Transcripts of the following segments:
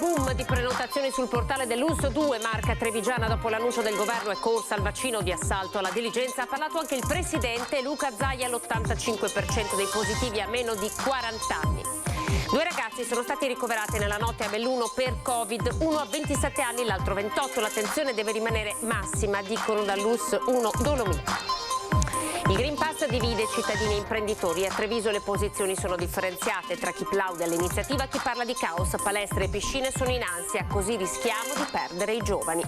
boom di prenotazioni sul portale dell'ULSS 2, marca trevigiana. Dopo l'annuncio del governo è corsa al vaccino di assalto alla diligenza. Ha parlato anche il presidente Luca Zaia, l'85% dei positivi a meno di 40 anni. 2 ragazzi sono stati ricoverati nella notte a Belluno per Covid, uno a 27 anni, l'altro 28. L'attenzione deve rimanere massima, dicono dall'ULSS 1 Dolomiti. Il Green Pass divide cittadini e imprenditori. A Treviso le posizioni sono differenziate tra chi plaude all'iniziativa e chi parla di caos. Palestre e piscine sono in ansia, così rischiamo di perdere i giovani.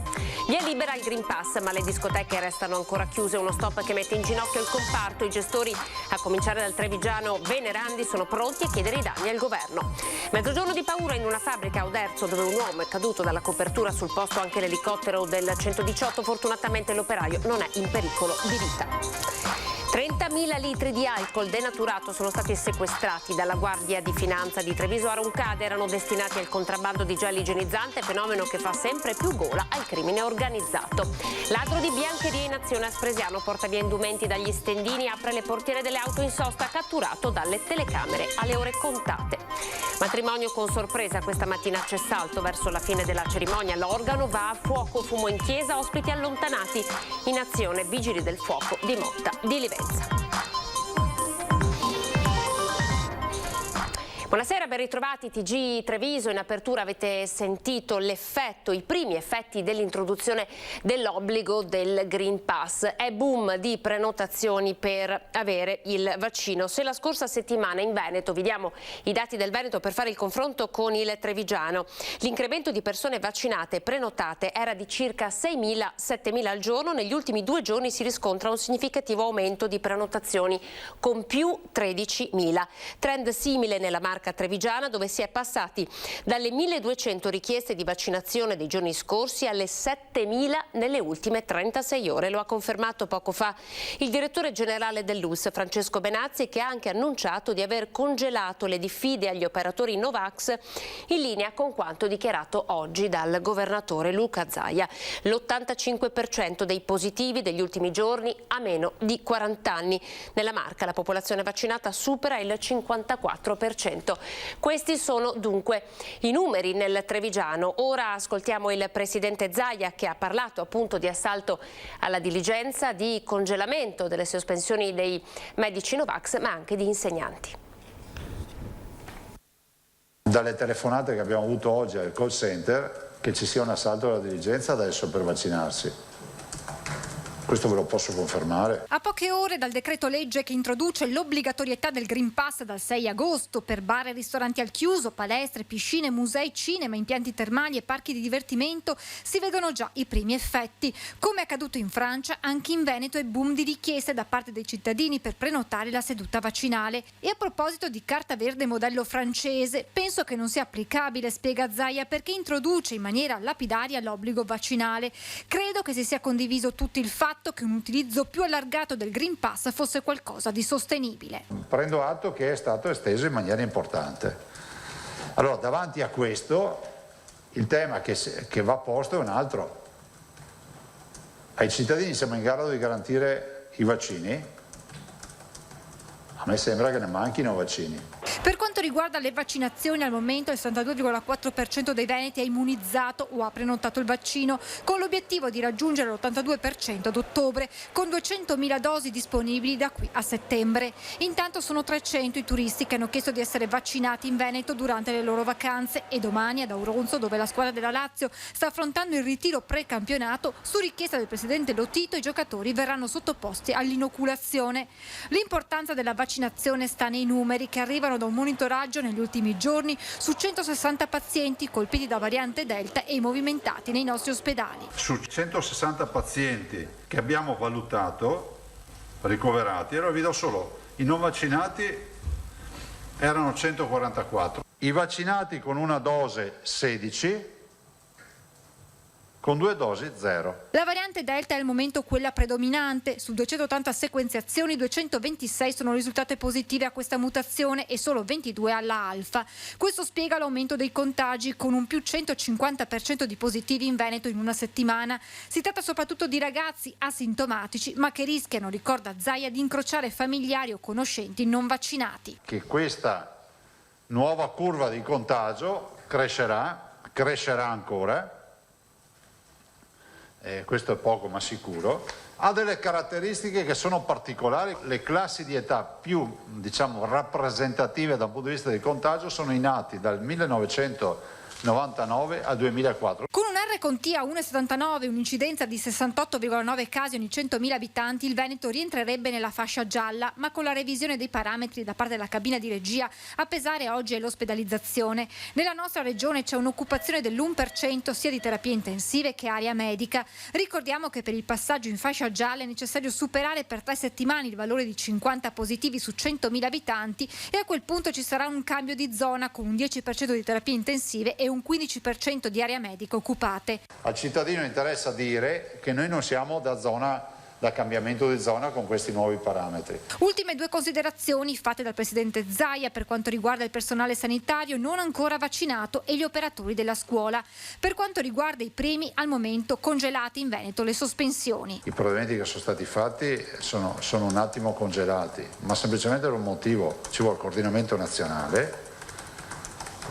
Via libera il Green Pass, ma le discoteche restano ancora chiuse. Uno stop che mette in ginocchio il comparto. I gestori, a cominciare dal trevigiano Venerandi, sono pronti a chiedere i danni al governo. Mezzogiorno di paura in una fabbrica a Oderzo, dove un uomo è caduto dalla copertura. Sul posto anche l'elicottero del 118. Fortunatamente l'operaio non è in pericolo di vita. 30.000 litri di alcol denaturato sono stati sequestrati dalla Guardia di Finanza di Treviso a Roncade. Erano destinati al contrabbando di gel igienizzante, fenomeno che fa sempre più gola al crimine organizzato. Ladro di biancheria in azione a Spresiano, porta via indumenti dagli stendini, apre le portiere delle auto in sosta, catturato dalle telecamere alle ore contate. Matrimonio con sorpresa, questa mattina a Cessalto. Verso la fine della cerimonia l'organo va a fuoco, fumo in chiesa, ospiti allontanati. In azione vigili del fuoco di Motta di Livenza. Buonasera, ben ritrovati. TG Treviso. In apertura avete sentito l'effetto, i primi effetti dell'introduzione dell'obbligo del Green Pass. È boom di prenotazioni per avere il vaccino. Se la scorsa settimana in Veneto, vediamo i dati del Veneto per fare il confronto con il trevigiano, l'incremento di persone vaccinate e prenotate era di circa 6.000-7.000 al giorno, negli ultimi 2 giorni si riscontra un significativo aumento di prenotazioni con più 13.000. Trend simile nella marca trevigiana, dove si è passati dalle 1.200 richieste di vaccinazione dei giorni scorsi alle 7.000 nelle ultime 36 ore. Lo ha confermato poco fa il direttore generale dell'ULSS, Francesco Benazzi, che ha anche annunciato di aver congelato le diffide agli operatori Novax, in linea con quanto dichiarato oggi dal governatore Luca Zaia. L'85% dei positivi degli ultimi giorni a meno di 40 anni. Nella marca la popolazione vaccinata supera il 54%. Questi sono dunque i numeri nel trevigiano. Ora ascoltiamo il presidente Zaia, che ha parlato appunto di assalto alla diligenza, di congelamento delle sospensioni dei medici Novax, ma anche di insegnanti. Dalle telefonate che abbiamo avuto oggi al call center, che ci sia un assalto alla diligenza adesso per vaccinarsi. Questo ve lo posso confermare. A poche ore dal decreto legge che introduce l'obbligatorietà del Green Pass dal 6 agosto per bar e ristoranti al chiuso, palestre, piscine, musei, cinema, impianti termali e parchi di divertimento, si vedono già i primi effetti. Come è accaduto in Francia, anche in Veneto è boom di richieste da parte dei cittadini per prenotare la seduta vaccinale. E a proposito di carta verde modello francese, penso che non sia applicabile, spiega Zaia, perché introduce in maniera lapidaria l'obbligo vaccinale. Credo che si sia condiviso tutti il fatto che un utilizzo più allargato del Green Pass fosse qualcosa di sostenibile. Prendo atto che è stato esteso in maniera importante. Allora, davanti a questo, il tema che va posto è un altro. Ai cittadini siamo in grado di garantire i vaccini? A me sembra che ne manchino vaccini. Per quanto riguarda le vaccinazioni, al momento il 62,4% dei veneti è immunizzato o ha prenotato il vaccino, con l'obiettivo di raggiungere l'82% ad ottobre, con 200.000 dosi disponibili da qui a settembre. Intanto sono 300 i turisti che hanno chiesto di essere vaccinati in Veneto durante le loro vacanze e domani ad Auronzo, dove la squadra della Lazio sta affrontando il ritiro pre-campionato, su richiesta del presidente Lotito i giocatori verranno sottoposti all'inoculazione. L'importanza della vaccinazione sta nei numeri che arrivano da un monitoraggio negli ultimi giorni su 160 pazienti colpiti da variante Delta e movimentati nei nostri ospedali. Su 160 pazienti che abbiamo valutato, ricoverati, vi do solo i non vaccinati erano 144. I vaccinati con una dose 16, con 2 dosi 0. La variante Delta è al momento quella predominante. Su 280 sequenziazioni, 226 sono risultate positive a questa mutazione e solo 22 alla alfa. Questo spiega l'aumento dei contagi, con un più 150% di positivi in Veneto in una settimana. Si tratta soprattutto di ragazzi asintomatici, ma che rischiano, ricorda Zaia, di incrociare familiari o conoscenti non vaccinati. Che questa nuova curva di contagio crescerà crescerà ancora, questo è poco ma sicuro, ha delle caratteristiche che sono particolari. Le classi di età più, diciamo, rappresentative dal punto di vista del contagio sono i nati dal 1999 al 2004. Con un R con T a 1,79, un'incidenza di 68,9 casi ogni 100.000 abitanti, il Veneto rientrerebbe nella fascia gialla, ma con la revisione dei parametri da parte della cabina di regia a pesare oggi è l'ospedalizzazione. Nella nostra regione c'è un'occupazione dell'1% sia di terapie intensive che area medica. Ricordiamo che per il passaggio in fascia gialla è necessario superare per 3 settimane il valore di 50 positivi su 100.000 abitanti e a quel punto ci sarà un cambio di zona con un 10% di terapie intensive e un 15% di area medica occupate. Al cittadino interessa dire che noi non siamo da cambiamento di zona con questi nuovi parametri. Ultime 2 considerazioni fatte dal presidente Zaia per quanto riguarda il personale sanitario non ancora vaccinato e gli operatori della scuola. Per quanto riguarda i premi, al momento congelati in Veneto le sospensioni. I provvedimenti che sono stati fatti sono un attimo congelati, ma semplicemente per un motivo: ci vuole coordinamento nazionale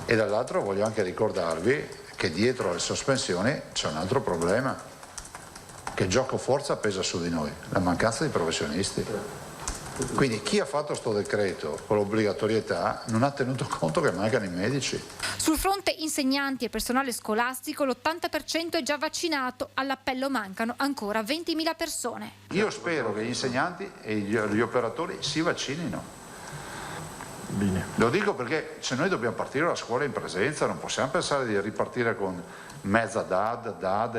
e dall'altro voglio anche ricordarvi che dietro le sospensioni c'è un altro problema, che il gioco forza pesa su di noi, la mancanza di professionisti. Quindi chi ha fatto sto decreto con l'obbligatorietà non ha tenuto conto che mancano i medici. Sul fronte insegnanti e personale scolastico l'80% è già vaccinato, all'appello mancano ancora 20.000 persone. Io spero che gli insegnanti e gli operatori si vaccinino. Bene. Lo dico perché se noi dobbiamo partire la scuola in presenza non possiamo pensare di ripartire con mezza DAD.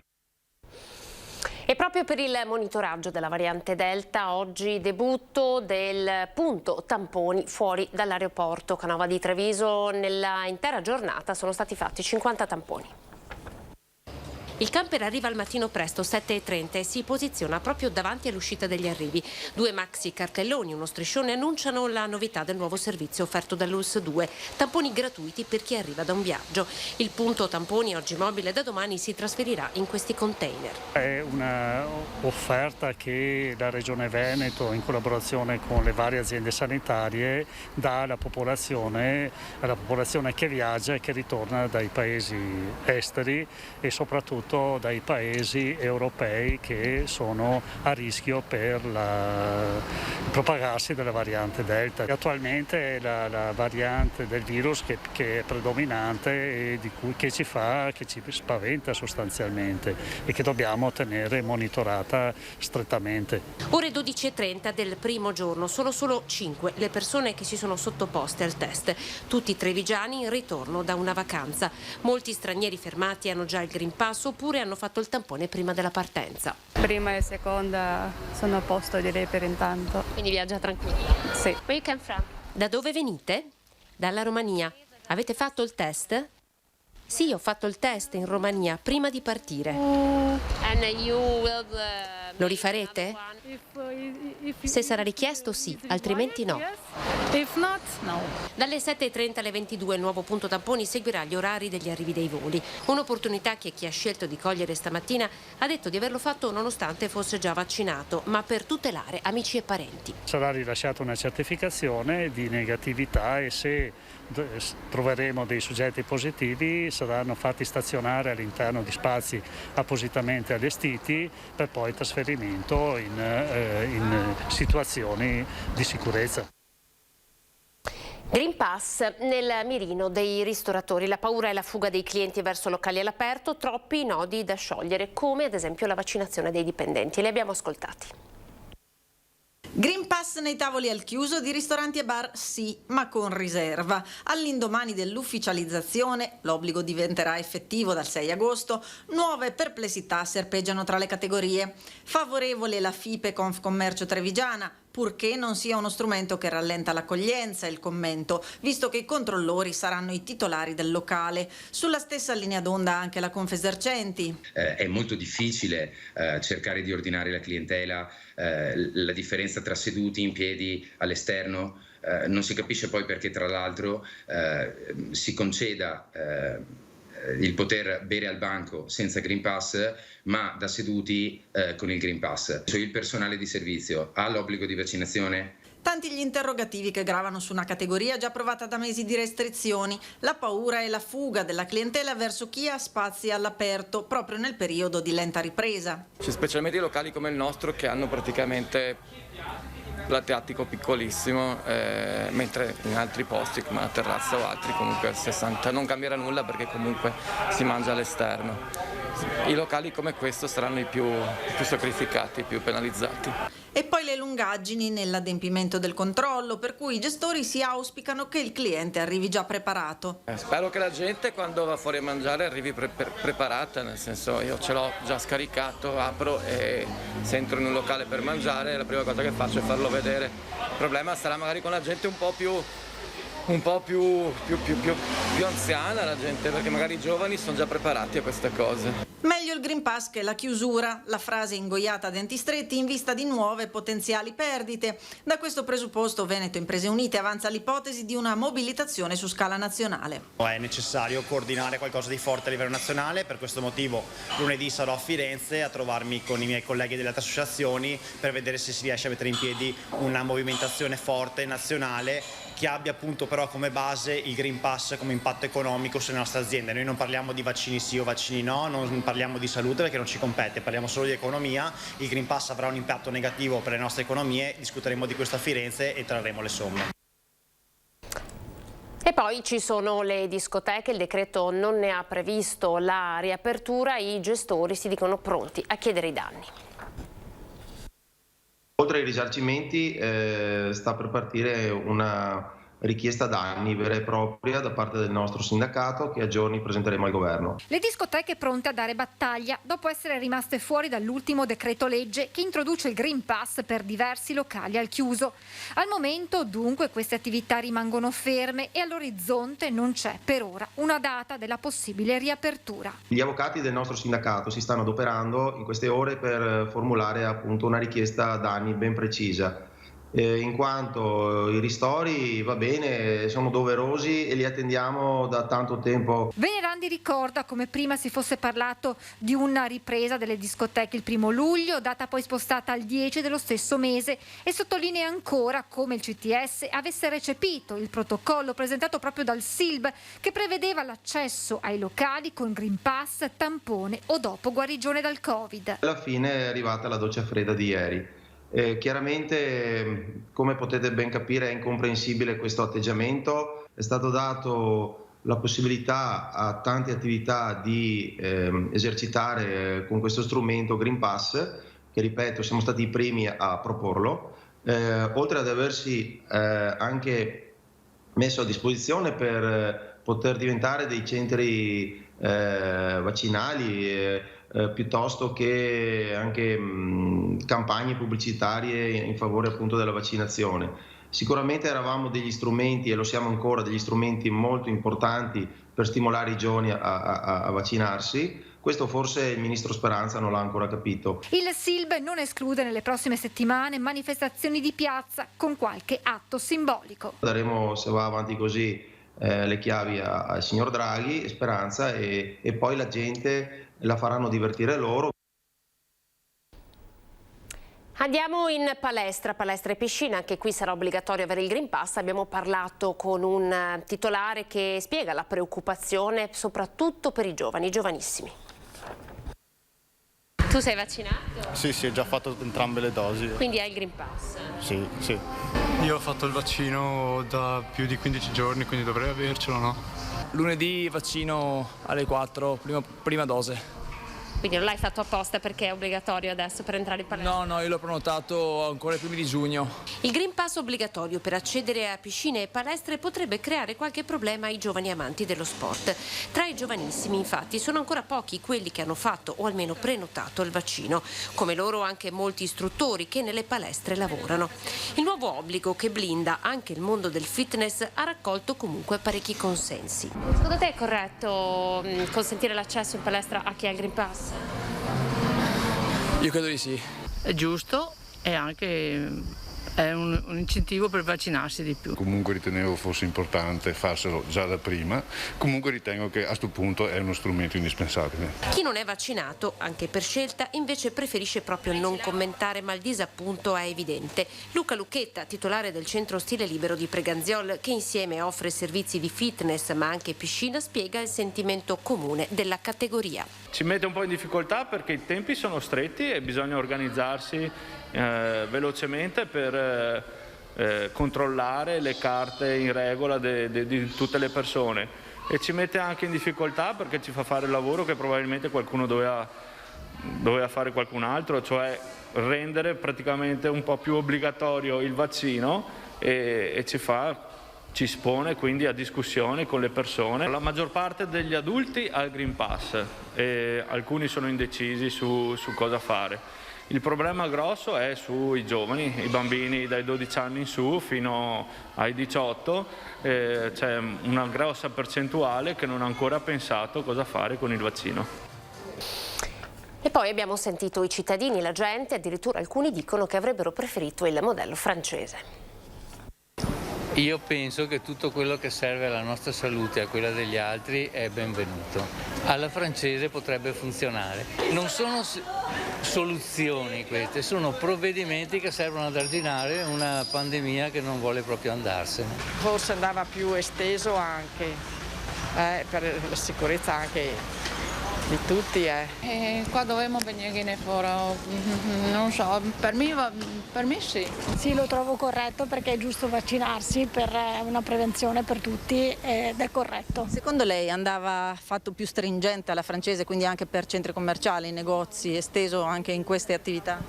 E proprio per il monitoraggio della variante Delta, oggi debutto del punto tamponi fuori dall'aeroporto Canova di Treviso. Nella intera giornata sono stati fatti 50 tamponi. Il camper arriva al mattino presto, 7:30, e si posiziona proprio davanti all'uscita degli arrivi. 2 maxi cartelloni, uno striscione annunciano la novità del nuovo servizio offerto dall'ULSS 2, tamponi gratuiti per chi arriva da un viaggio. Il punto tamponi, oggi mobile, da domani si trasferirà in questi container. È una offerta che la Regione Veneto, in collaborazione con le varie aziende sanitarie, dà alla popolazione che viaggia e che ritorna dai paesi esteri e soprattutto dai paesi europei che sono a rischio per il propagarsi della variante Delta. Attualmente è la variante del virus che è predominante e che ci spaventa sostanzialmente e che dobbiamo tenere monitorata strettamente. Ore 12:30 del primo giorno, sono solo 5 le persone che si sono sottoposte al test, tutti trevigiani in ritorno da una vacanza. Molti stranieri fermati hanno già il Green Pass oppure hanno fatto il tampone prima della partenza. Prima e seconda sono a posto, direi, per intanto. Quindi viaggia tranquilla? Sì. Where you come from? Da dove venite? Dalla Romania. Avete fatto il test? Sì, ho fatto il test in Romania prima di partire. Lo rifarete? Se sarà richiesto sì, altrimenti no. If not, no. Dalle 7:30 alle 22 il nuovo punto tamponi seguirà gli orari degli arrivi dei voli. Un'opportunità che chi ha scelto di cogliere stamattina ha detto di averlo fatto nonostante fosse già vaccinato, ma per tutelare amici e parenti. Sarà rilasciata una certificazione di negatività e se troveremo dei soggetti positivi saranno fatti stazionare all'interno di spazi appositamente allestiti per poi trasferimento in situazioni di sicurezza. Green Pass nel mirino dei ristoratori. La paura e la fuga dei clienti verso locali all'aperto, troppi nodi da sciogliere, come ad esempio la vaccinazione dei dipendenti. Li abbiamo ascoltati. Green Pass nei tavoli al chiuso di ristoranti e bar sì, ma con riserva. All'indomani dell'ufficializzazione, l'obbligo diventerà effettivo dal 6 agosto, nuove perplessità serpeggiano tra le categorie. Favorevole la FIPE Confcommercio Trevigiana, purché non sia uno strumento che rallenta l'accoglienza e il commento, visto che i controllori saranno i titolari del locale. Sulla stessa linea d'onda anche la Confesercenti. È molto difficile cercare di ordinare la clientela, la differenza tra seduti, in piedi, all'esterno, non si capisce poi perché tra l'altro si conceda il poter bere al banco senza Green Pass, ma da seduti con il Green Pass. Cioè il personale di servizio ha l'obbligo di vaccinazione? Tanti gli interrogativi che gravano su una categoria già provata da mesi di restrizioni, la paura e la fuga della clientela verso chi ha spazi all'aperto proprio nel periodo di lenta ripresa. C'è specialmente i locali come il nostro che hanno praticamente l'attico piccolissimo, mentre in altri posti come la terrazza o altri comunque 60 non cambierà nulla perché comunque si mangia all'esterno. I locali come questo saranno i più sacrificati, i più penalizzati. E poi le lungaggini nell'adempimento del controllo, per cui i gestori si auspicano che il cliente arrivi già preparato. Spero che la gente quando va fuori a mangiare arrivi preparata, nel senso io ce l'ho già scaricato, apro e se entro in un locale per mangiare la prima cosa che faccio è farlo vedere. Il problema sarà magari con la gente un po' più anziana, la gente, perché magari i giovani sono già preparati a queste cose. Meglio il Green Pass che la chiusura, la frase ingoiata a denti stretti in vista di nuove potenziali perdite. Da questo presupposto Veneto Imprese Unite avanza l'ipotesi di una mobilitazione su scala nazionale. È necessario coordinare qualcosa di forte a livello nazionale, per questo motivo lunedì sarò a Firenze a trovarmi con i miei colleghi delle altre associazioni per vedere se si riesce a mettere in piedi una movimentazione forte nazionale che abbia appunto però come base il Green Pass come impatto economico sulle nostre aziende. Noi non parliamo di vaccini sì o vaccini no, non parliamo di salute perché non ci compete, parliamo solo di economia. Il Green Pass avrà un impatto negativo per le nostre economie, discuteremo di questo a Firenze e trarremo le somme. E poi ci sono le discoteche, il decreto non ne ha previsto la riapertura, i gestori si dicono pronti a chiedere i danni. Oltre ai risarcimenti sta per partire una richiesta danni vera e propria da parte del nostro sindacato che a giorni presenteremo al governo. Le discoteche pronte a dare battaglia dopo essere rimaste fuori dall'ultimo decreto legge che introduce il Green Pass per diversi locali al chiuso. Al momento dunque queste attività rimangono ferme e all'orizzonte non c'è per ora una data della possibile riapertura. Gli avvocati del nostro sindacato si stanno adoperando in queste ore per formulare appunto una richiesta danni ben precisa. In quanto i ristori, va bene, sono doverosi e li attendiamo da tanto tempo. Venerandi ricorda come prima si fosse parlato di una ripresa delle discoteche il 1° luglio, data poi spostata al 10 dello stesso mese, e sottolinea ancora come il CTS avesse recepito il protocollo presentato proprio dal SILB che prevedeva l'accesso ai locali con Green Pass, tampone o dopo guarigione dal Covid. Alla fine è arrivata la doccia fredda di ieri. Chiaramente, come potete ben capire, è incomprensibile questo atteggiamento. È stato dato la possibilità a tante attività di esercitare con questo strumento Green Pass, che ripeto siamo stati i primi a proporlo, oltre ad aversi anche messo a disposizione per poter diventare dei centri vaccinali, piuttosto che anche campagne pubblicitarie in favore appunto della vaccinazione. Sicuramente eravamo degli strumenti, e lo siamo ancora, degli strumenti molto importanti per stimolare i giovani a vaccinarsi. Questo forse il ministro Speranza non l'ha ancora capito. Il SILB non esclude nelle prossime settimane manifestazioni di piazza con qualche atto simbolico. Daremo, se va avanti così, le chiavi al signor Draghi, Speranza, e poi la gente la faranno divertire loro. Andiamo in palestra e piscina, anche qui sarà obbligatorio avere il Green Pass. Abbiamo parlato con un titolare che spiega la preoccupazione soprattutto per i giovani, giovanissimi. Tu sei vaccinato? Sì, ho già fatto entrambe le dosi. Quindi hai il Green Pass? Sì. Io ho fatto il vaccino da più di 15 giorni, quindi dovrei avercelo, no? Lunedì vaccino alle 4, prima dose. Quindi non l'hai fatto apposta perché è obbligatorio adesso per entrare in palestra? No, io l'ho prenotato ancora i primi di giugno. Il Green Pass obbligatorio per accedere a piscine e palestre potrebbe creare qualche problema ai giovani amanti dello sport. Tra i giovanissimi, infatti, sono ancora pochi quelli che hanno fatto o almeno prenotato il vaccino. Come loro anche molti istruttori che nelle palestre lavorano. Il nuovo obbligo che blinda anche il mondo del fitness ha raccolto comunque parecchi consensi. Secondo te è corretto consentire l'accesso in palestra a chi ha il Green Pass? Io credo di sì. È giusto e anche è un incentivo per vaccinarsi di più. Comunque ritenevo fosse importante farselo già da prima, comunque ritengo che a questo punto è uno strumento indispensabile. Chi non è vaccinato, anche per scelta, invece preferisce proprio non commentare, ma il disappunto è evidente. Luca Lucchetta, titolare del centro Stile Libero di Preganziol, che insieme offre servizi di fitness ma anche piscina, spiega il sentimento comune della categoria. Ci mette un po' in difficoltà perché i tempi sono stretti e bisogna organizzarsi velocemente per controllare le carte in regola di tutte le persone, e ci mette anche in difficoltà perché ci fa fare il lavoro che probabilmente qualcuno doveva fare qualcun altro, cioè rendere praticamente un po' più obbligatorio il vaccino e ci espone quindi a discussioni con le persone. La maggior parte degli adulti ha il Green Pass e alcuni sono indecisi su cosa fare. Il problema grosso è sui giovani, i bambini dai 12 anni in su fino ai 18, c'è una grossa percentuale che non ha ancora pensato cosa fare con il vaccino. E poi abbiamo sentito i cittadini, la gente, addirittura alcuni dicono che avrebbero preferito il modello francese. Io penso che tutto quello che serve alla nostra salute e a quella degli altri è benvenuto. Alla francese potrebbe funzionare. Non sono soluzioni queste, sono provvedimenti che servono ad arginare una pandemia che non vuole proprio andarsene. Forse andava più esteso anche, per la sicurezza anche di tutti. Qua dovremmo venire fuori, non so, per me sì. Sì, lo trovo corretto perché è giusto vaccinarsi per una prevenzione per tutti ed è corretto. Secondo lei andava fatto più stringente alla francese, quindi anche per centri commerciali, negozi, esteso anche in queste attività?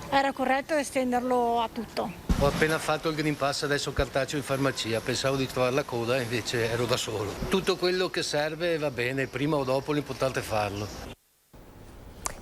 Era corretto estenderlo a tutto. Ho appena fatto il Green Pass, adesso cartaceo in farmacia, pensavo di trovare la coda e invece ero da solo. Tutto quello che serve va bene, prima o dopo l'importante è farlo.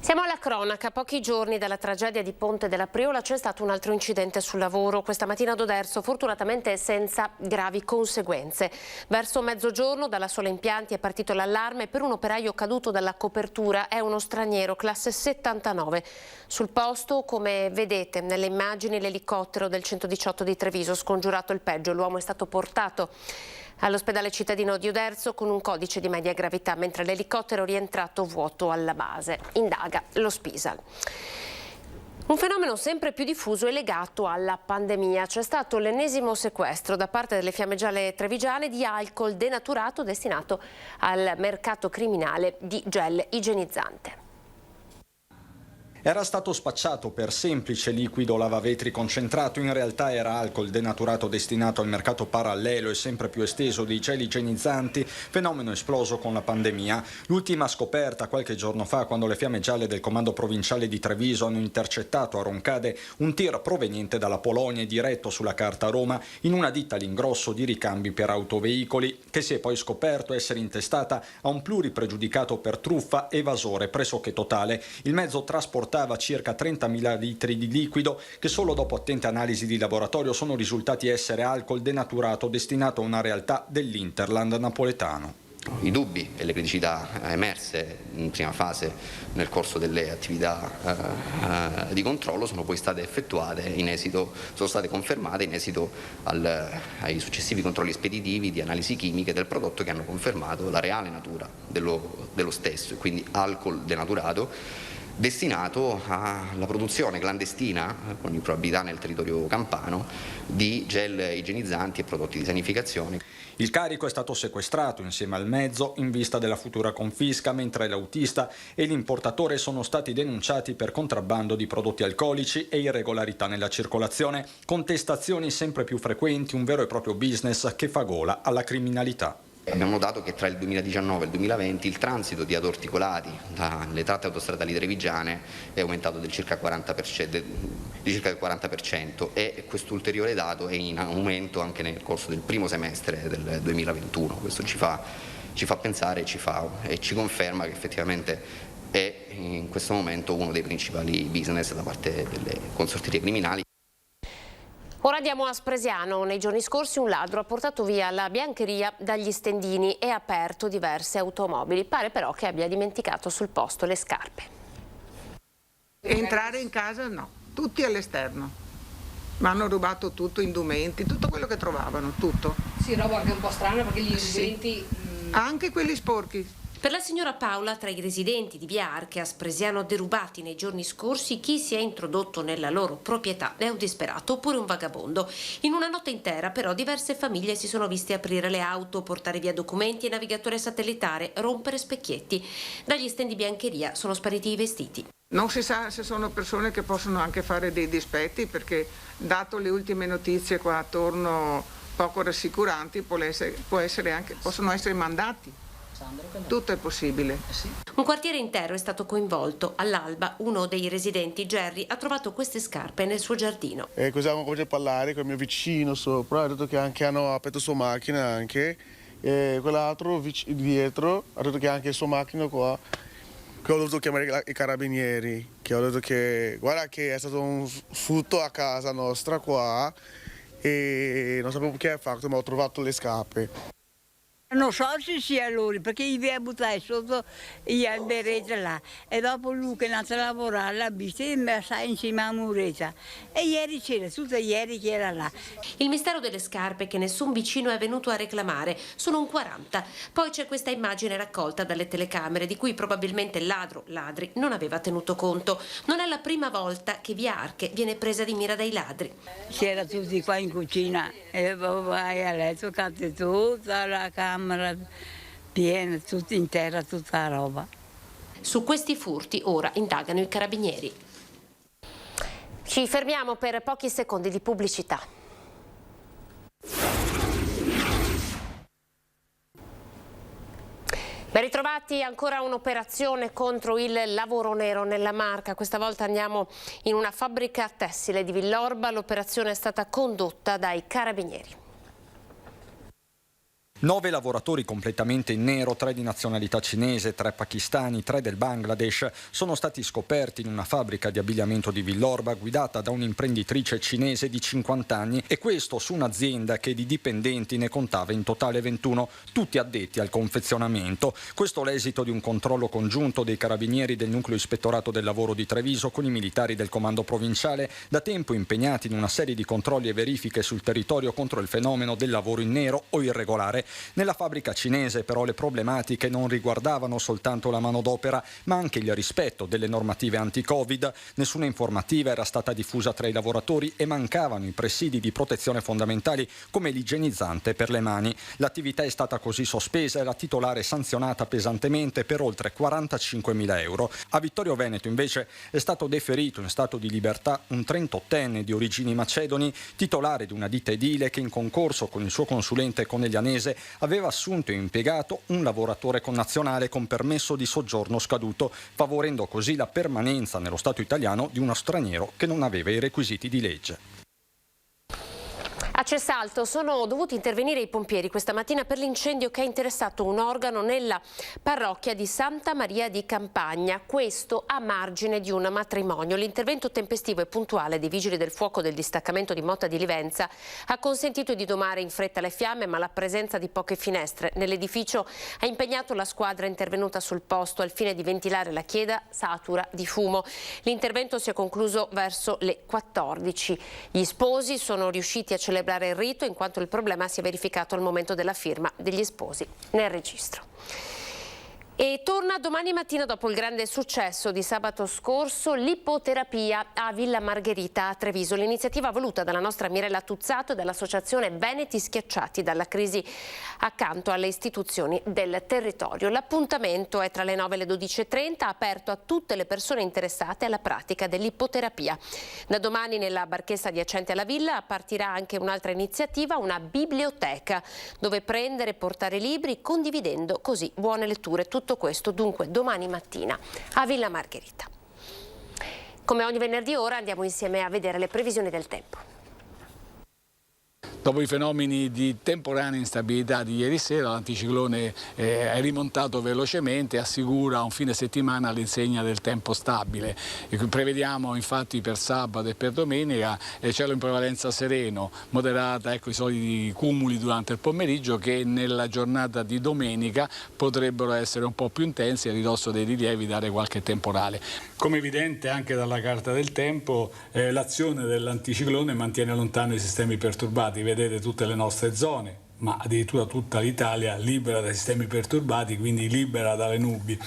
Siamo alla cronaca. Pochi giorni dalla tragedia di Ponte della Priola c'è stato un altro incidente sul lavoro. Questa mattina ad Oderzo, fortunatamente senza gravi conseguenze. Verso mezzogiorno dalla Sola Impianti è partito l'allarme per un operaio caduto dalla copertura. È uno straniero, classe 79. Sul posto, come vedete nelle immagini, l'elicottero del 118 di Treviso. Scongiurato il peggio, l'uomo è stato portato all'ospedale cittadino di Oderzo con un codice di media gravità, mentre l'elicottero è rientrato vuoto alla base. Indaga lo Spisal. Un fenomeno sempre più diffuso è legato alla pandemia. C'è stato l'ennesimo sequestro da parte delle Fiamme Gialle trevigiane di alcol denaturato destinato al mercato criminale di gel igienizzante. Era stato spacciato per semplice liquido lavavetri concentrato, in realtà era alcol denaturato destinato al mercato parallelo e sempre più esteso dei gel igienizzanti, fenomeno esploso con la pandemia. L'ultima scoperta qualche giorno fa, quando le Fiamme Gialle del Comando Provinciale di Treviso hanno intercettato a Roncade un tir proveniente dalla Polonia e diretto sulla carta Roma in una ditta all'ingrosso di ricambi per autoveicoli, che si è poi scoperto essere intestata a un pluripregiudicato per truffa evasore pressoché totale. Il mezzo trasportava circa 30.000 litri di liquido che solo dopo attente analisi di laboratorio sono risultati essere alcol denaturato destinato a una realtà dell'Interland napoletano. I dubbi e le criticità emerse in prima fase nel corso delle attività di controllo sono poi state effettuate sono state confermate in esito ai successivi controlli speditivi di analisi chimiche del prodotto, che hanno confermato la reale natura dello stesso, quindi alcol denaturato destinato alla produzione clandestina, con improbabilità nel territorio campano, di gel igienizzanti e prodotti di sanificazione. Il carico è stato sequestrato insieme al mezzo in vista della futura confisca, mentre l'autista e l'importatore sono stati denunciati per contrabbando di prodotti alcolici e irregolarità nella circolazione. Contestazioni sempre più frequenti, un vero e proprio business che fa gola alla criminalità. Abbiamo notato che tra il 2019 e il 2020 il transito di adorticolati dalle tratte autostradali trevigiane è aumentato del circa 40%, e questo ulteriore dato è in aumento anche nel corso del primo semestre del 2021. Questo ci fa pensare e ci conferma che effettivamente è in questo momento uno dei principali business da parte delle consorterie criminali. Ora andiamo a Spresiano. Nei giorni scorsi un ladro ha portato via la biancheria dagli stendini e ha aperto diverse automobili. Pare però che abbia dimenticato sul posto le scarpe. Entrare in casa no, tutti all'esterno. Mi hanno rubato tutto, indumenti, tutto quello che trovavano, tutto. Sì, roba anche un po' strana perché gli residenti... Anche quelli sporchi. Per la signora Paola, tra i residenti di via Arche Aspresiano derubati nei giorni scorsi, chi si è introdotto nella loro proprietà è un disperato oppure un vagabondo. In una notte intera, però, diverse famiglie si sono viste aprire le auto, portare via documenti e navigatore satellitare, rompere specchietti. Dagli stand di biancheria sono spariti i vestiti. Non si sa se sono persone che possono anche fare dei dispetti, perché dato le ultime notizie qua attorno poco rassicuranti, possono essere mandati. Tutto è possibile. Un quartiere intero è stato coinvolto. All'alba uno dei residenti, Jerry, ha trovato queste scarpe nel suo giardino. E così avevo cominciato a parlare con il mio vicino sopra, ha detto che anche hanno aperto sua macchina anche, e quell'altro dietro ha detto che anche la sua macchina qua, che ho dovuto chiamare i carabinieri, che ho detto che guarda che è stato un furto a casa nostra qua e non sapevo che ha fatto, ma ho trovato le scarpe. Non so se sia loro, perché gli viene a buttare sotto gli alberetti là. E dopo lui che è andato a lavorare l'ha visto e mi sta insieme alla muretta. E ieri c'era, tutto ieri che era là. Il mistero delle scarpe che nessun vicino è venuto a reclamare. Sono un 40. Poi c'è questa immagine raccolta dalle telecamere di cui probabilmente il ladri non aveva tenuto conto. Non è la prima volta che via Arche viene presa di mira dai ladri. C'era tutti qua in cucina e vai a letto, cade tutta la camera piena, tutta intera, tutta la roba. Su questi furti ora indagano i carabinieri. Ci fermiamo per pochi secondi di pubblicità. Ben ritrovati, ancora un'operazione contro il lavoro nero nella Marca. Questa volta andiamo in una fabbrica tessile di Villorba. L'operazione è stata condotta dai carabinieri. 9 lavoratori completamente in nero, 3 di nazionalità cinese, 3 pakistani, 3 del Bangladesh, sono stati scoperti in una fabbrica di abbigliamento di Villorba guidata da un'imprenditrice cinese di 50 anni e questo su un'azienda che di dipendenti ne contava in totale 21, tutti addetti al confezionamento. Questo l'esito di un controllo congiunto dei carabinieri del nucleo ispettorato del lavoro di Treviso con i militari del comando provinciale, da tempo impegnati in una serie di controlli e verifiche sul territorio contro il fenomeno del lavoro in nero o irregolare. Nella fabbrica cinese però le problematiche non riguardavano soltanto la manodopera ma anche il rispetto delle normative anti-Covid. Nessuna informativa era stata diffusa tra i lavoratori e mancavano i presidi di protezione fondamentali come l'igienizzante per le mani. L'attività è stata così sospesa e la titolare sanzionata pesantemente per oltre 45.000 euro. A Vittorio Veneto invece è stato deferito in stato di libertà un 38enne di origini macedoni, titolare di una ditta edile che in concorso con il suo consulente coneglianese aveva assunto e impiegato un lavoratore connazionale con permesso di soggiorno scaduto, favorendo così la permanenza nello Stato italiano di uno straniero che non aveva i requisiti di legge. A Cesalto sono dovuti intervenire i pompieri questa mattina per l'incendio che ha interessato un organo nella parrocchia di Santa Maria di Campagna, questo a margine di un matrimonio. L'intervento tempestivo e puntuale dei vigili del fuoco del distaccamento di Motta di Livenza ha consentito di domare in fretta le fiamme, ma la presenza di poche finestre nell'edificio ha impegnato la squadra intervenuta sul posto al fine di ventilare la chiesa satura di fumo. L'intervento si è concluso verso le 14. Gli sposi sono riusciti a celebrare il rito in quanto il problema si è verificato al momento della firma degli sposi nel registro. E torna domani mattina dopo il grande successo di sabato scorso l'ippoterapia a Villa Margherita a Treviso. L'iniziativa voluta dalla nostra Mirella Tuzzato e dall'associazione Veneti Schiacciati dalla crisi accanto alle istituzioni del territorio. L'appuntamento è tra le 9 e le 12.30, aperto a tutte le persone interessate alla pratica dell'ippoterapia. Da domani nella barchessa adiacente alla villa partirà anche un'altra iniziativa, una biblioteca, dove prendere e portare libri condividendo così buone letture. Tutto questo dunque domani mattina a Villa Margherita. Come ogni venerdì ora andiamo insieme a vedere le previsioni del tempo. Dopo i fenomeni di temporanea instabilità di ieri sera, l'anticiclone è rimontato velocemente e assicura un fine settimana all'insegna del tempo stabile. Prevediamo infatti per sabato e per domenica cielo in prevalenza sereno, moderata, ecco i soliti cumuli durante il pomeriggio che nella giornata di domenica potrebbero essere un po' più intensi a ridosso dei rilievi, dare qualche temporale. Come evidente anche dalla carta del tempo, l'azione dell'anticiclone mantiene lontano i sistemi perturbati. Vedete tutte le nostre zone, ma addirittura tutta l'Italia libera dai sistemi perturbati, quindi libera dalle nubi.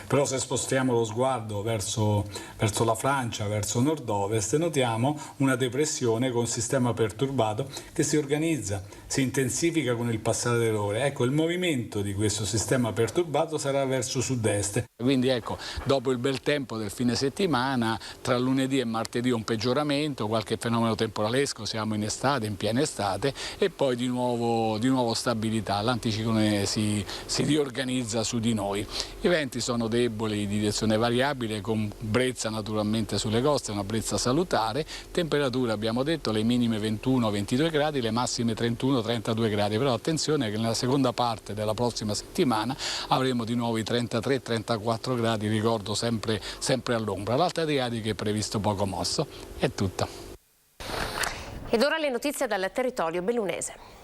Però se spostiamo lo sguardo verso la Francia, verso nord-ovest, notiamo una depressione con sistema perturbato che si organizza, si intensifica con il passare delle ore. Ecco, il movimento di questo sistema perturbato sarà verso sud-est. Quindi ecco, dopo il bel tempo del fine settimana, tra lunedì e martedì un peggioramento, qualche fenomeno temporalesco, siamo in estate, in piena estate, e poi di nuovo stabilità, l'anticiclone si riorganizza su di noi. I venti sono deboli di direzione variabile, con brezza naturalmente sulle coste, una brezza salutare, temperature abbiamo detto le minime 21-22 gradi, le massime 31-32 gradi, però attenzione che nella seconda parte della prossima settimana avremo di nuovo i 33-34 gradi, ricordo sempre all'ombra. L'Alta Adriatica è previsto poco mosso. È tutto. Ed ora le notizie dal territorio bellunese.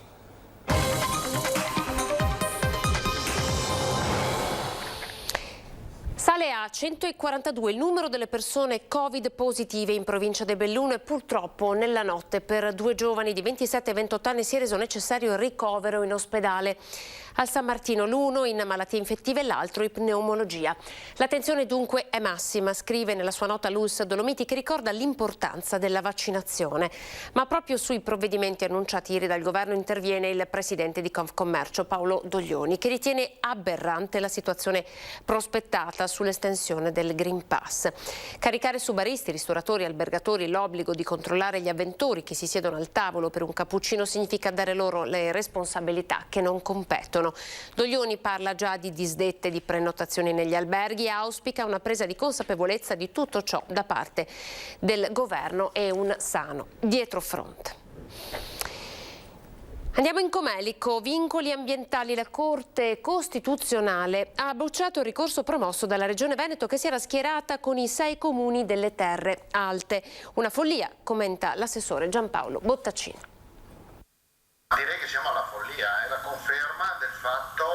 Sale a 142 il numero delle persone Covid positive in provincia di Belluno e purtroppo nella notte per 2 giovani di 27 e 28 anni si è reso necessario il ricovero in ospedale. Al San Martino l'uno in malattie infettive e l'altro in pneumologia. L'attenzione dunque è massima, scrive nella sua nota Luis Dolomiti, che ricorda l'importanza della vaccinazione. Ma proprio sui provvedimenti annunciati ieri dal governo interviene il presidente di Confcommercio Paolo Doglioni, che ritiene aberrante la situazione prospettata sull'estensione del Green Pass. Caricare su baristi, ristoratori e albergatori l'obbligo di controllare gli avventori che si siedono al tavolo per un cappuccino significa dare loro le responsabilità che non competono. Doglioni parla già di disdette di prenotazioni negli alberghi e auspica una presa di consapevolezza di tutto ciò da parte del governo e un sano dietrofront. Andiamo in Comelico, vincoli ambientali. La Corte Costituzionale ha bocciato il ricorso promosso dalla Regione Veneto, che si era schierata con i 6 comuni delle terre alte. Una follia, commenta l'assessore Giampaolo Bottaccino. Direi che siamo alla follia, è la conferma del fatto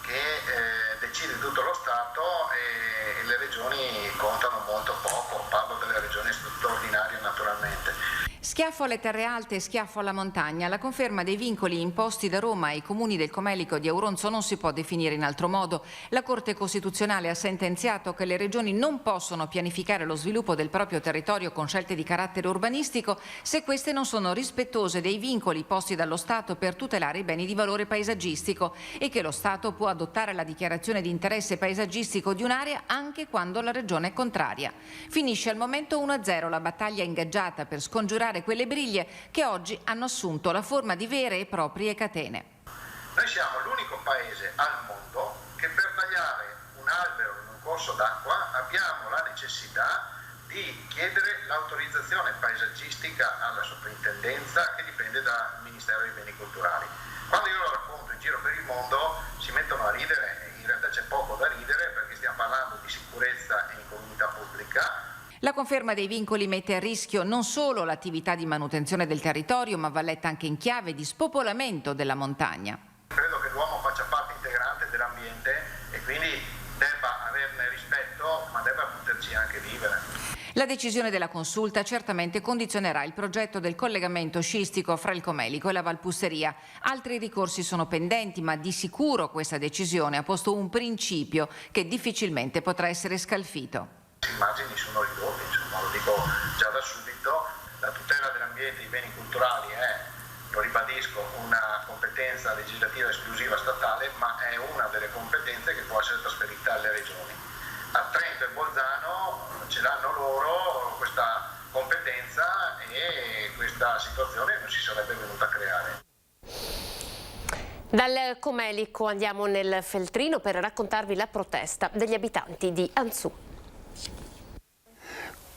che decide tutto lo Stato e le regioni contano molto poco, parlo delle regioni straordinarie naturalmente. Schiaffo alle terre alte e schiaffo alla montagna. La conferma dei vincoli imposti da Roma ai comuni del Comelico e di Auronzo non si può definire in altro modo. La Corte Costituzionale ha sentenziato che le regioni non possono pianificare lo sviluppo del proprio territorio con scelte di carattere urbanistico se queste non sono rispettose dei vincoli posti dallo Stato per tutelare i beni di valore paesaggistico e che lo Stato può adottare la dichiarazione di interesse paesaggistico di un'area anche quando la regione è contraria. Finisce al momento 1-0 la battaglia ingaggiata per scongiurare quelle briglie che oggi hanno assunto la forma di vere e proprie catene. Noi siamo l'unico paese al mondo che per tagliare un albero in un corso d'acqua abbiamo la necessità di chiedere l'autorizzazione paesaggistica alla soprintendenza che dipende dal Ministero dei Beni Culturali. Quando io lo racconto in giro per il mondo si mettono a ridere, in realtà c'è poco da ridere perché stiamo parlando di sicurezza e incolumità pubblica. La conferma dei vincoli mette a rischio non solo l'attività di manutenzione del territorio, ma va letta anche in chiave di spopolamento della montagna. Credo che l'uomo faccia parte integrante dell'ambiente e quindi debba averne rispetto, ma debba poterci anche vivere. La decisione della consulta certamente condizionerà il progetto del collegamento sciistico fra il Comelico e la Valpusseria. Altri ricorsi sono pendenti, ma di sicuro questa decisione ha posto un principio che difficilmente potrà essere scalfito. Le immagini sono ridotte, insomma, lo dico già da subito, la tutela dell'ambiente e dei beni culturali è, lo ribadisco, una competenza legislativa esclusiva statale, ma è una delle competenze che può essere trasferita alle regioni. A Trento e Bolzano ce l'hanno loro questa competenza e questa situazione non si sarebbe venuta a creare. Dal Comelico andiamo nel Feltrino per raccontarvi la protesta degli abitanti di Anzù.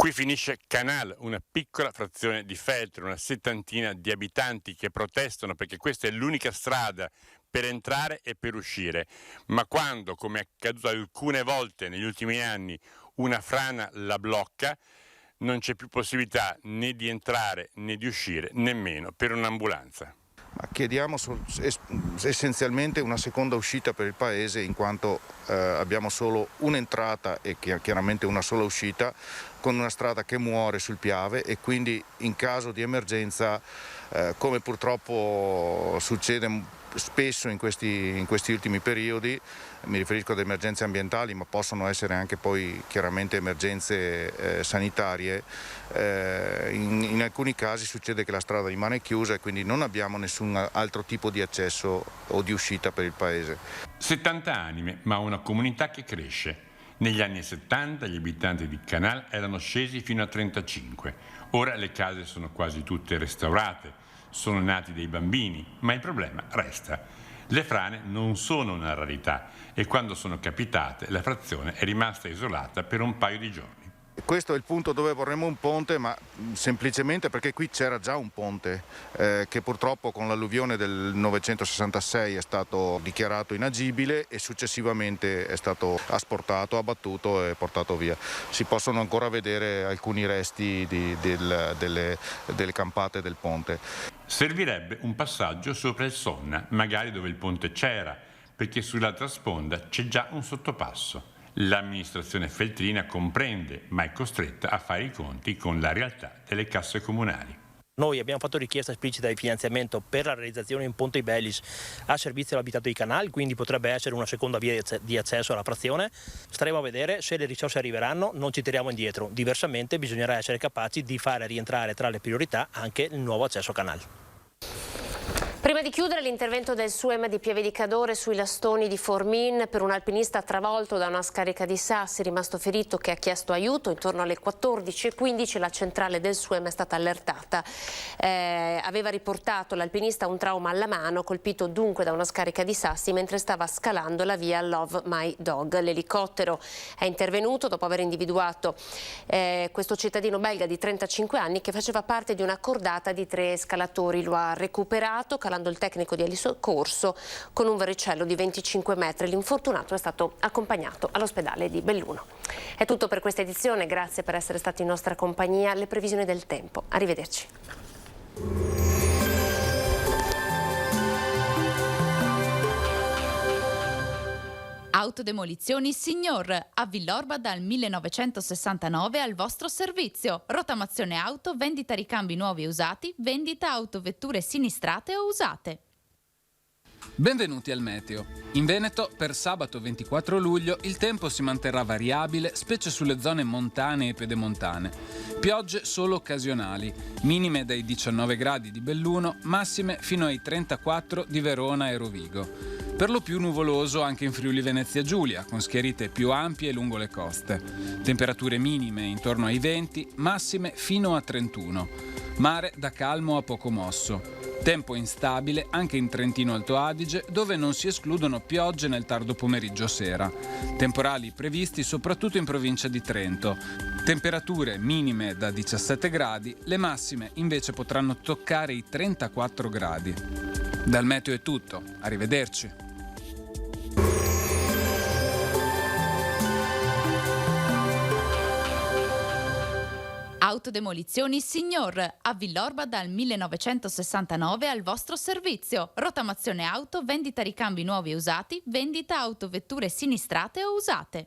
Qui finisce Canal, una piccola frazione di Feltre, una settantina di abitanti che protestano perché questa è l'unica strada per entrare e per uscire. Ma quando, come è accaduto alcune volte negli ultimi anni, una frana la blocca, non c'è più possibilità né di entrare né di uscire, nemmeno per un'ambulanza. Ma chiediamo essenzialmente una seconda uscita per il paese, in quanto abbiamo solo un'entrata e chiaramente una sola uscita, con una strada che muore sul Piave, e quindi in caso di emergenza, come purtroppo succede spesso in questi ultimi periodi, mi riferisco ad emergenze ambientali, ma possono essere anche poi chiaramente emergenze sanitarie, in alcuni casi succede che la strada rimane chiusa e quindi non abbiamo nessun altro tipo di accesso o di uscita per il paese. 70 anime, ma una comunità che cresce. Negli anni 70 gli abitanti di Canal erano scesi fino a 35. Ora le case sono quasi tutte restaurate, sono nati dei bambini, ma il problema resta. Le frane non sono una rarità e quando sono capitate la frazione è rimasta isolata per un paio di giorni. Questo è il punto dove vorremmo un ponte, ma semplicemente perché qui c'era già un ponte che purtroppo con l'alluvione del 966 è stato dichiarato inagibile e successivamente è stato asportato, abbattuto e portato via. Si possono ancora vedere alcuni resti delle campate del ponte. Servirebbe un passaggio sopra il Sonna, magari dove il ponte c'era, perché sull'altra sponda c'è già un sottopasso. L'amministrazione feltrina comprende, ma è costretta a fare i conti con la realtà delle casse comunali. Noi abbiamo fatto richiesta esplicita di finanziamento per la realizzazione di un ponte Ibellis a servizio dell'abitato di Canal, quindi potrebbe essere una seconda via di accesso alla frazione. Staremo a vedere se le risorse arriveranno, non ci tiriamo indietro, diversamente bisognerà essere capaci di fare rientrare tra le priorità anche il nuovo accesso a Canal. Prima di chiudere l'intervento del SUEM di Pieve di Cadore sui lastoni di Formin per un alpinista travolto da una scarica di sassi rimasto ferito che ha chiesto aiuto. Intorno alle 14:15 la centrale del SUEM è stata allertata. Aveva riportato l'alpinista un trauma alla mano, colpito dunque da una scarica di sassi mentre stava scalando la via Love My Dog. L'elicottero è intervenuto dopo aver individuato questo cittadino belga di 35 anni che faceva parte di una cordata di 3 scalatori. Lo ha recuperato calando il tecnico di soccorso con un vericello di 25 metri. L'infortunato è stato accompagnato all'ospedale di Belluno. È tutto per questa edizione, grazie per essere stati in nostra compagnia. Le previsioni del tempo. Arrivederci. Autodemolizioni Signor, a Villorba dal 1969 al vostro servizio. Rottamazione auto, vendita ricambi nuovi e usati, vendita autovetture sinistrate o usate. Benvenuti al Meteo. In Veneto per sabato 24 luglio il tempo si manterrà variabile, specie sulle zone montane e pedemontane. Piogge solo occasionali, minime dai 19 gradi di Belluno, massime fino ai 34 di Verona e Rovigo. Per lo più nuvoloso anche in Friuli Venezia Giulia, con schiarite più ampie lungo le coste. Temperature minime intorno ai 20, massime fino a 31. Mare da calmo a poco mosso. Tempo instabile anche in Trentino Alto Adige, dove non si escludono piogge nel tardo pomeriggio sera. Temporali previsti soprattutto in provincia di Trento. Temperature minime da 17 gradi, le massime invece potranno toccare i 34 gradi. Dal Meteo è tutto, arrivederci. Autodemolizioni Signor, a Villorba dal 1969 al vostro servizio. Rottamazione auto, vendita ricambi nuovi e usati, vendita autovetture sinistrate o usate.